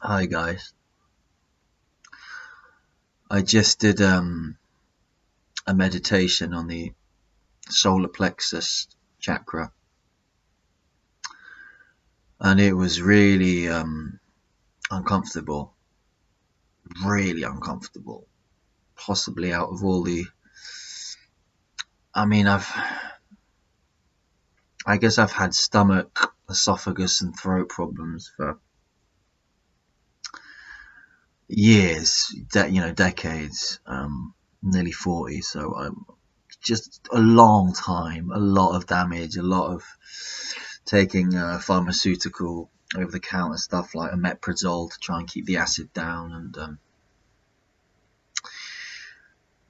Hi guys. I just did a meditation on the solar plexus chakra, and it was really uncomfortable, really uncomfortable. Possibly out of all the, I mean, I guess I've had stomach, esophagus, and throat problems for years, decades, nearly 40. So just a long time, a lot of damage, a lot of taking pharmaceutical over-the-counter stuff like omeprazole to try and keep the acid down,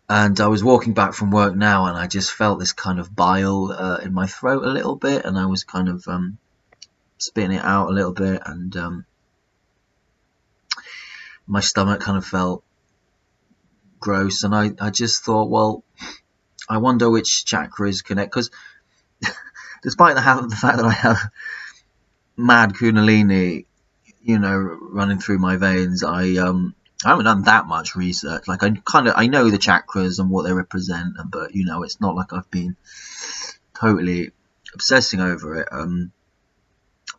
and I was walking back from work now, and I just felt this kind of bile in my throat a little bit, and I was kind of spitting it out a little bit, and my stomach kind of felt gross, and I just thought, well, I wonder which chakras connect, because despite the fact that I have mad kundalini, running through my veins, I haven't done that much research. Like I know the chakras and what they represent, but it's not like I've been totally obsessing over it.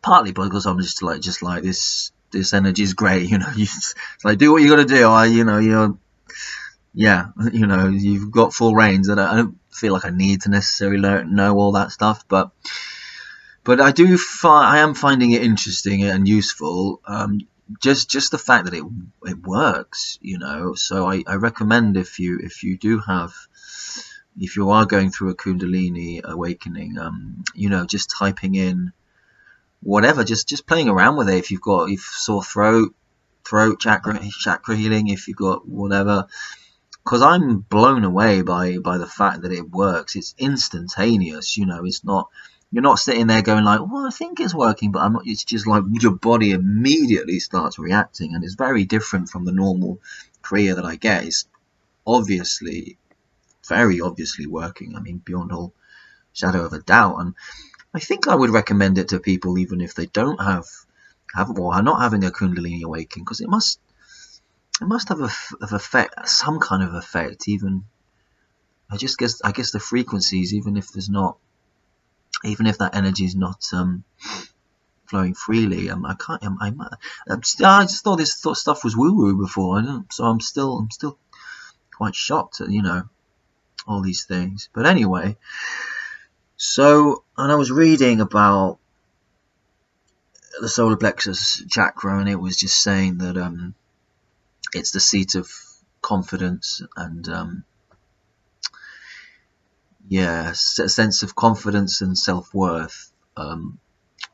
Partly because I'm just like this energy is great. It's like do what you got to do. You've got full reins, and I don't feel like I need to necessarily know all that stuff, but I am finding it interesting and useful. Just the fact that it works, So I recommend if you are going through a Kundalini awakening, just typing in whatever, just playing around with it. If you've sore throat chakra healing, if you've got whatever. Because I'm blown away by the fact that it works. It's instantaneous, It's not. You're not sitting there going like, well, I think it's working, but I'm not. It's just like your body immediately starts reacting, and it's very different from the normal Kriya that I get. It's obviously, very obviously working. I mean, beyond all shadow of a doubt. And I think I would recommend it to people even if they don't have or are not having a Kundalini awakening, because it must have effect, some kind of effect. Even I guess the frequencies, even if that energy is not flowing freely, I just thought this stuff was woo woo before. So I'm still quite shocked at all these things. But anyway, and I was reading about the solar plexus chakra, and it was just saying that it's the seat of confidence and a sense of confidence and self-worth, of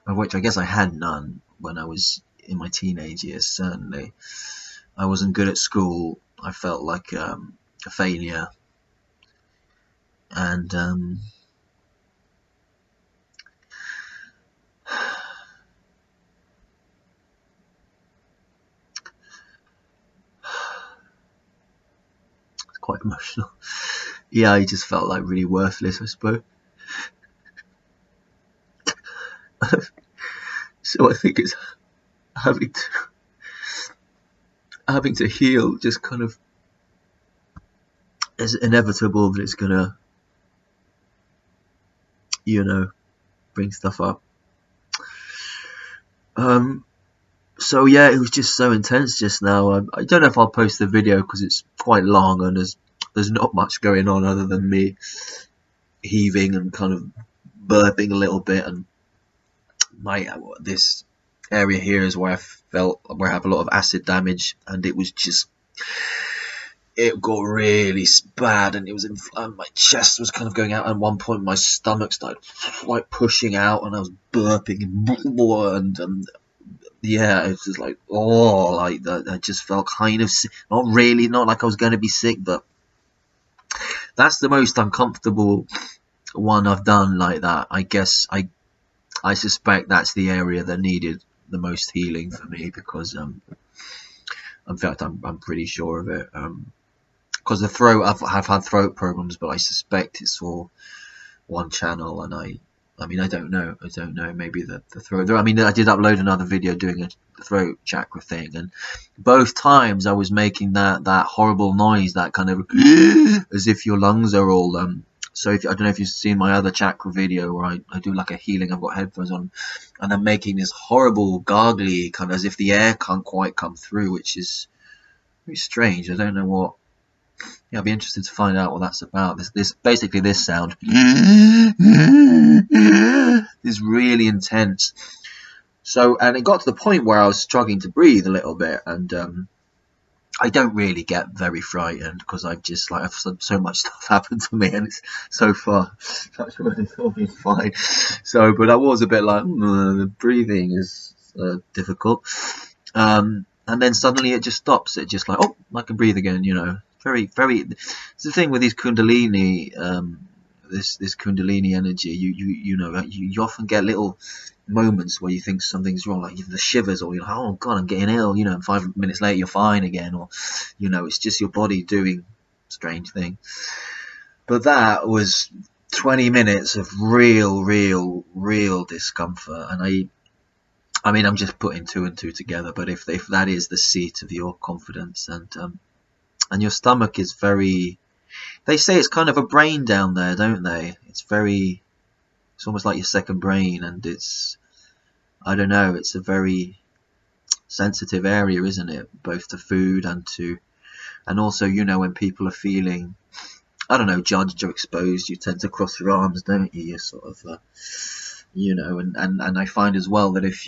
which I guess I had none when I was in my teenage years. Certainly I wasn't good at school. I felt like a failure, and it's quite emotional. Yeah, I just felt like really worthless, I suppose. So I think it's having to heal. Just kind of, it's inevitable that it's gonna bring stuff up. So yeah, it was just so intense just now. I don't know if I'll post the video because it's quite long, and there's not much going on other than me heaving and kind of burping a little bit, and this area here is where I have a lot of acid damage, and it got really bad, and it was my chest was kind of going out. At one point my stomach started like pushing out, and I was burping and yeah, it was just like, like that. I just felt kind of sick. Not like I was going to be sick, but that's the most uncomfortable one I've done like that. I guess I suspect that's the area that needed the most healing for me, because in fact I'm pretty sure of it, because I've had throat problems, but I suspect it's all one channel, and I mean, I don't know. Maybe the throat. I mean, I did upload another video doing a throat chakra thing, and both times I was making that horrible noise, that kind of as if your lungs are all. So if I don't know if you've seen my other chakra video where I do like a healing. I've got headphones on, and I'm making this horrible gargly kind of as if the air can't quite come through, which is very strange. I don't know what. Yeah, I'd be interested to find out what that's about. This basically this sound is really intense. So, and it got to the point where I was struggling to breathe a little bit, and I don't really get very frightened because I've just like so much stuff happened to me, and it's so far it's all been fine. So, but I was a bit like the breathing is difficult, and then suddenly it just stops. It just like, oh, I can breathe again. You know, very. It's the thing with these Kundalini, this Kundalini energy. You know, you often get little moments where you think something's wrong, like the shivers, or you're like, oh god, I'm getting ill, you know, and 5 minutes later you're fine again, or you know, it's just your body doing strange thing. But that was 20 minutes of real discomfort, and I mean, I'm just putting two and two together, but if that is the seat of your confidence, and your stomach is very, they say it's kind of a brain down there, don't they? It's almost like your second brain, and it's, I don't know, it's a very sensitive area, isn't it? Both to food and also, you know, when people are feeling, I don't know, judged or exposed, you tend to cross your arms, don't you? You're sort of, you know, and I find as well that if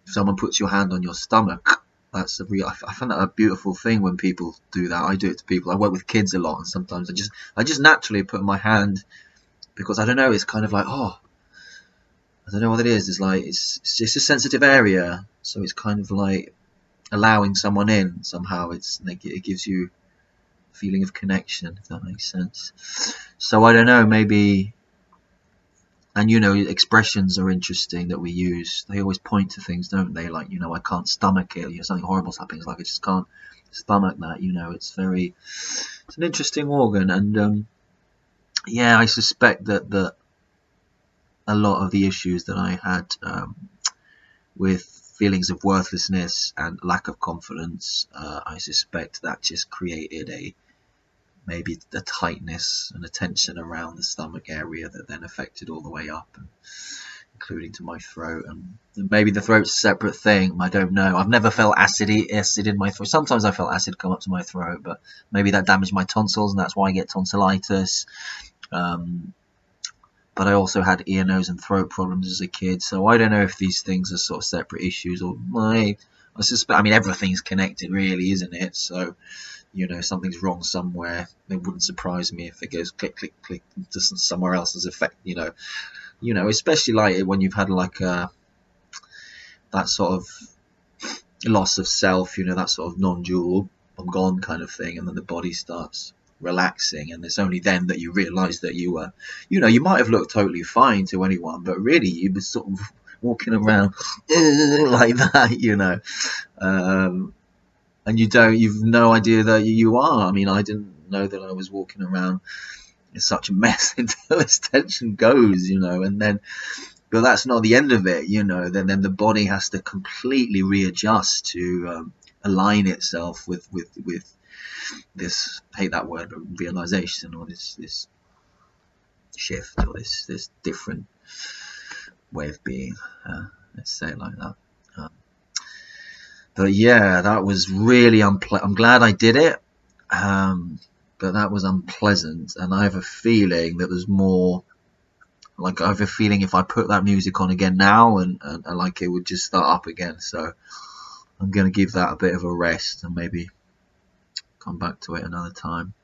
someone puts your hand on your stomach, that's I find that a beautiful thing when people do that. I do it to people. I work with kids a lot, and sometimes I just naturally put my hand, because I don't know, it's kind of like, oh, I don't know what it is. It's like it's just a sensitive area, so it's kind of like allowing someone in somehow. It's like it gives you a feeling of connection, if that makes sense. So I don't know, maybe. And you know, expressions are interesting that we use. They always point to things, don't they? Like, you know, I can't stomach it. You know, something horrible's happening. It's like I just can't stomach that. You know, it's an interesting organ, and yeah, I suspect that a lot of the issues that I had with feelings of worthlessness and lack of confidence, I suspect that just created maybe the tightness and a tension around the stomach area that then affected all the way up, and including to my throat. And maybe the throat's a separate thing. I don't know. I've never felt acid in my throat. Sometimes I felt acid come up to my throat, but maybe that damaged my tonsils, and that's why I get tonsillitis. But I also had ear, nose, and throat problems as a kid, so I don't know if these things are sort of separate issues, or I suspect. I mean, everything's connected, really, isn't it? So, you know, something's wrong somewhere. It wouldn't surprise me if it goes click, click, click to somewhere else's effect. You know, especially like when you've had like that sort of loss of self. You know, that sort of non-dual, I'm gone kind of thing, and then the body starts relaxing, and it's only then that you realize that you were, you know, you might have looked totally fine to anyone, but really you were sort of walking around like that, you know, and you've no idea that you are. I mean, I didn't know that I was walking around in such a mess until this tension goes, you know, and then, but that's not the end of it, you know. Then the body has to completely readjust to align itself with this, I hate that word, but realization, or this shift, or this different way of being, let's say it like that. But yeah, that was really unpleasant. I'm glad I did it, but that was unpleasant, and I have a feeling that there's more. Like, I have a feeling if I put that music on again now, and like, it would just start up again. So I'm gonna give that a bit of a rest, and maybe come back to it another time.